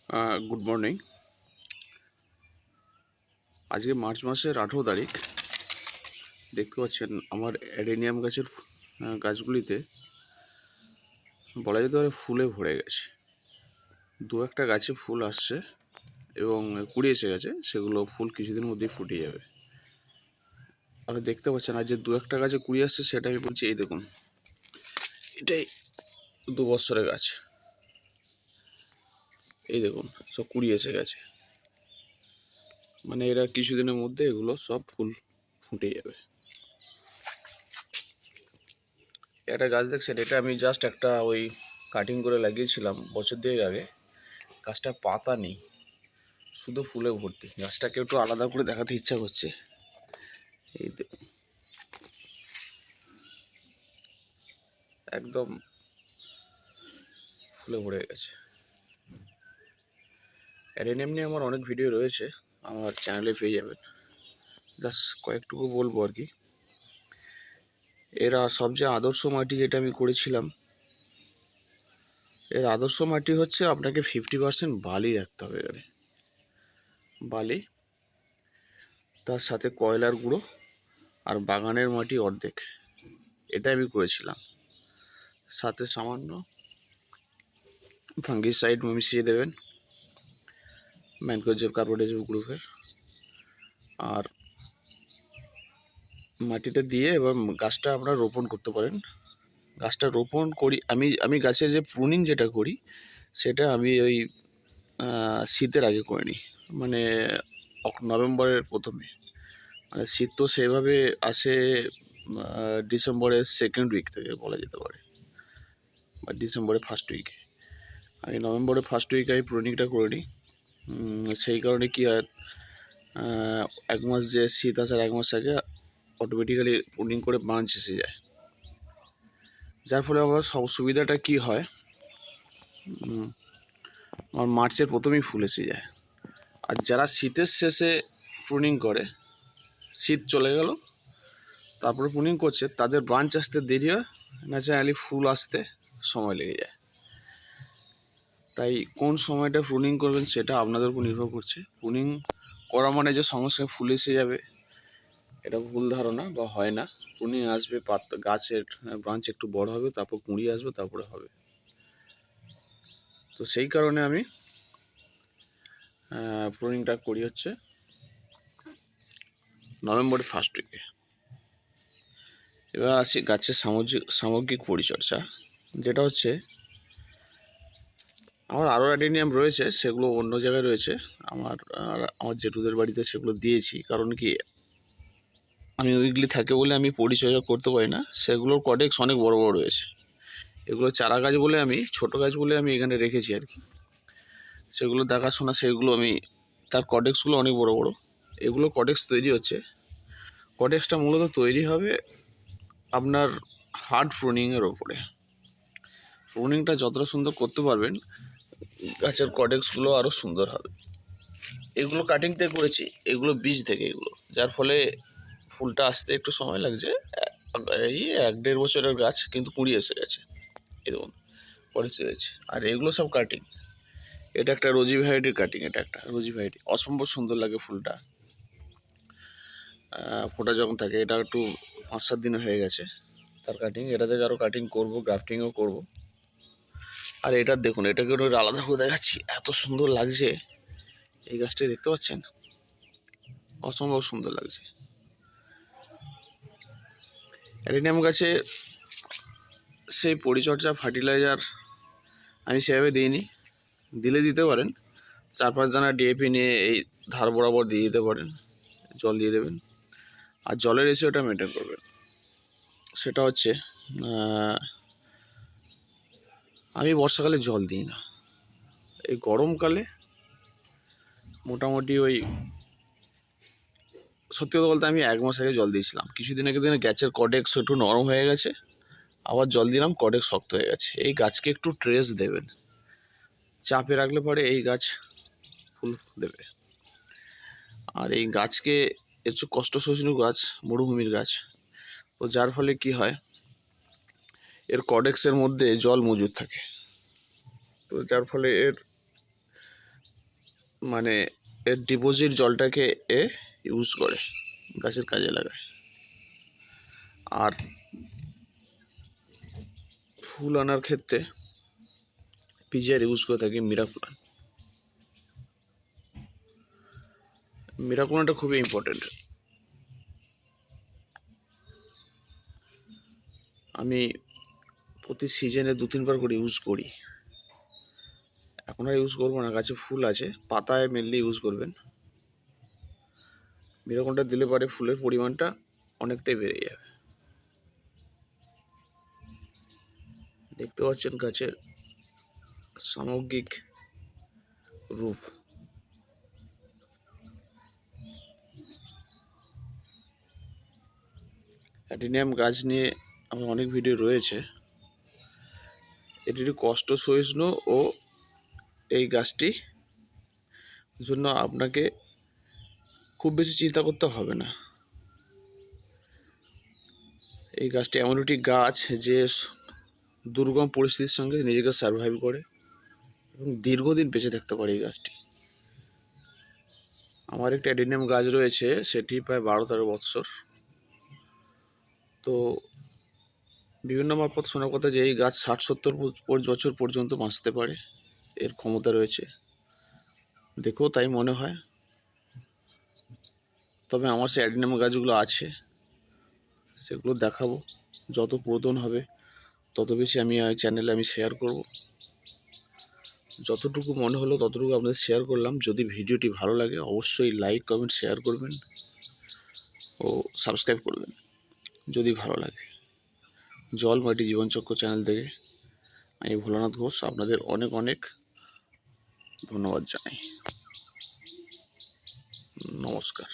Good morning. আজকে March মাসের 18 তারিখ। দেখতে পাচ্ছেন আমার অ্যাডেনিয়াম গাছের গাছগুলিতে বলা যেতে পারে ফুলে ভরে গেছে। দু একটা গাছে ফুল আসছে এবং কুড়ি এসে গেছে, সেগুলো ফুল কিছুদিনের মধ্যেই ফুটে যাবে। আপনি দেখতে পাচ্ছেন আর যে দু একটা গাছে কুড়ি আসছে সেটা আমি বলছি, এই দেখুন, এটাই 2 বছরের গাছ। এই দেখুন, সব কুড়ি এসে গেছে, মানে এরা কিছুদিনের মধ্যে এগুলো সব ফুল ফুটে যাবে। একটা গাছ দেখছেন, এটা আমি জাস্ট একটা ওই কাটিং করে লাগিয়েছিলাম বছর দুয়েক আগে। গাছটা পাতা নেই, শুধু ফুলে ভর্তি। গাছটাকে একটু আলাদা করে দেখাতে ইচ্ছা করছে। এই দেখুন, একদম ফুলে ভরে গেছে। অ্যাডেনিয়াম নিয়ে আমার অনেক ভিডিও রয়েছে, আমার চ্যানেলে পেয়ে যাবেন। জাস্ট কয়েকটুকু বলবো আর কি। এর সবচেয়ে আদর্শ মাটি যেটা আমি করেছিলাম, এর আদর্শ মাটি হচ্ছে আপনাকে 50% বালি রাখতে হবে এখানে। বালি, তার সাথে কয়লার গুঁড়ো, আর বাগানের মাটি অর্ধেক, এটা আমি করেছিলাম। সাথে সামান্য ফাঙ্গিসাইড মিশিয়ে দেবেন, ম্যানকোজেব কার্বোডাইজম গ্রুপের। আর মাটিটা দিয়ে এবার গাছটা আপনারা রোপণ করতে পারেন। গাছটা রোপণ করি আমি গাছের যে প্রুনিং যেটা করি, সেটা আমি ওই শীতের আগে করে নিই, মানে নভেম্বরের প্রথমে। মানে শীত তো সেভাবে আসে ডিসেম্বরের সেকেন্ড উইক থেকে বলা যেতে পারে, বা ডিসেম্বরের ফার্স্ট উইকে। আমি নভেম্বরের ফার্স্ট উইকে আমি প্রুনিংটা করে নিই। সেই কারণে কি হয়, 1 মাস যে শীত আসার 1 মাস আগে অটোমেটিক্যালি প্রুনিং করে ব্রাঞ্চ এসে যায়। যার ফলে আমার সব সুবিধাটা কি হয়, আমার মার্চের প্রথমেই ফুল এসে যায়। আর যারা শীতের শেষে প্রুনিং করে, শীত চলে গেল তারপরে প্রুনিং করছে, তাদের ব্রাঞ্চ আসতে দেরি হয়, ন্যাচারালি ফুল আসতে সময় লেগে যায়। তাই কোন সময়টা প্রুনিং করবেন সেটা আপনাদের উপর নির্ভর করছে। প্রুনিং করা মানে যে সঙ্গে সঙ্গে ফুল এসে যাবে, এটা ভুল ধারণা বা হয় না। প্রুনিং আসবে, গাছের ব্রাঞ্চ একটু বড় হবে, তারপর কুঁড়ি আসবে, তারপরে হবে। তো সেই কারণে আমি প্রুনিংটা করি হচ্ছে নভেম্বরের ফার্স্ট উইকে। এবার আসি গাছের সামগ্রিক পরিচর্যা, যেটা হচ্ছে আমার আরও অ্যাডেনিয়াম রয়েছে, সেগুলো অন্য জায়গায় রয়েছে। আমার জেঠুদের বাড়িতে সেগুলো দিয়েছি, কারণ কি আমি উইকলি থাকে বলে আমি পরিচর্যা করতে পারি না। সেগুলোর কডেক্স অনেক বড় বড় রয়েছে। এগুলো চারা গাছ বলে, আমি ছোট গাছ বলে আমি এখানে রেখেছি আর কি। সেগুলো দেখাশোনা, সেগুলো আমি, তার কডেক্সগুলো অনেক বড় বড়। এগুলো কডেক্স তৈরি হচ্ছে, কডেক্সটা মূলত তৈরি হবে আপনার হার্ড প্রুনিংয়ের ওপরে। প্রুনিংটা যতটা সুন্দর করতে পারবেন, গাছের কডেক্সগুলো আরও সুন্দর হবে। এগুলো কাটিং থেকে করেছি, এগুলো বীজ থেকে এগুলো, যার ফলে ফুলটা আসতে একটু সময় লাগছে। এই 1-1.5 বছরের গাছ, কিন্তু কুঁড়ি এসে গেছে, এই দেখুন পরে গেছে। আর এগুলো সব কাটিং। এটা একটা রোজি ভ্যারাইটির কাটিং, এটা একটা রোজি ভ্যারাইটি, অসম্ভব সুন্দর লাগে ফুলটা। ফোটা যখন থাকে, এটা একটু 5-7 দিন হয়ে গেছে তার কাটিং। এটা থেকে আরও কাটিং করবো, গ্রাফটিংও করবো। আর এটা দেখুন, এটাকে আলাদা করে দেখাচ্ছি, এত সুন্দর লাগছে। এই গাছটাই দেখতে পাচ্ছেন, অসম্ভব সুন্দর লাগছে। অ্যাডেনিয়াম গাছে সেই পরিচর্যা, ফার্টিলাইজার আমি সেভাবে দিইনি। দিলে দিতে পারেন, 4-5 দানা ডিএপি নিয়ে এই ধার বরাবর দিয়ে দিতে পারেন, জল দিয়ে দেবেন। আর জলের রেশিওটা মেনটেন করবেন। সেটা হচ্ছে আমি বর্ষাকালে জল দিই না। এই গরমকালে মোটামুটি ওই, সত্যি কথা বলতে আমি 1 মাস আগে জল দিয়েছিলাম। কিছুদিন আগে গাছের কডেক্স একটু নরম হয়ে গেছে, আবার জল দিলাম, কডেক্স শক্ত হয়ে গেছে। এই গাছকে একটু ট্রেস দেবেন, চাপে রাখলে পরে এই গাছ ফুল দেবে। আর এই গাছকে একটু কষ্ট সহিষ্ণু গাছ, মরুভূমির গাছ, তো যার ফলে কি হয়, এর কডেক্সের মধ্যে জল মজুদ থাকে, তো যার ফলে এর মানে এর ডিপোজিট জলটাকে এ ইউজ করে, গাছের কাজে লাগায়। আর ফুল আনার ক্ষেত্রে পিজিআর ইউজ করে থাকি মিরাকুলান। মিরাকুলানটা খুবই ইম্পর্টেন্ট। আমি প্রতি সিজনে 2-3 বার করে ইউজ করি। এখন আর ইউজ করবো না, গাছে ফুল আছে, পাতায় মেনলি ইউজ করবেন। মিরাকুলানটা দিলে পরে ফুলের পরিমাণটা অনেকটাই বেড়ে যাবে। দেখতে পাচ্ছেন গাছের সামগ্রিক রূপ। অ্যাডিনিয়াম গাছ নিয়ে আমার অনেক ভিডিও রয়েছে। এটি কষ্ট সহিষ্ণু ও এই গাছটি জন্য আপনাকে খুব বেশি চিন্তা করতে হবে না। এই গাছটি এমন একটি গাছ যে দুর্গম পরিস্থিতির সঙ্গে নিজেকে সার্ভাইভ করে এবং দীর্ঘদিন বেঁচে থাকতে পারে এই গাছটি। আমার একটা অ্যাডিনিয়াম গাছ রয়েছে, সেটি প্রায় 12-13 বৎসর। তো বিভিন্ন মারফত শোনার কথা যে এই গাছ 60-70 বছর পর্যন্ত বাঁচতে পারে, এর ক্ষমতা রয়েছে। দেখেও তাই মনে হয়। তবে আমার সেই অ্যাডিনিয়াম গাছগুলো আছে, সেগুলো দেখাবো। যত পুরাতন হবে তত বেশি আমি চ্যানেলে শেয়ার করব। যতটুকু মনে হলো ততটুকু আপনাদের শেয়ার করলাম। যদি ভিডিওটি ভালো লাগে অবশ্যই লাইক, কমেন্ট, শেয়ার করবেন ও সাবস্ক্রাইব করবেন যদি ভালো লাগে। জল মাটি জীবনচক্র চ্যানেল থেকে আমি ভোলানাথ ঘোষ আপনাদের অনেক অনেক ধন্যবাদ জানাই। নমস্কার।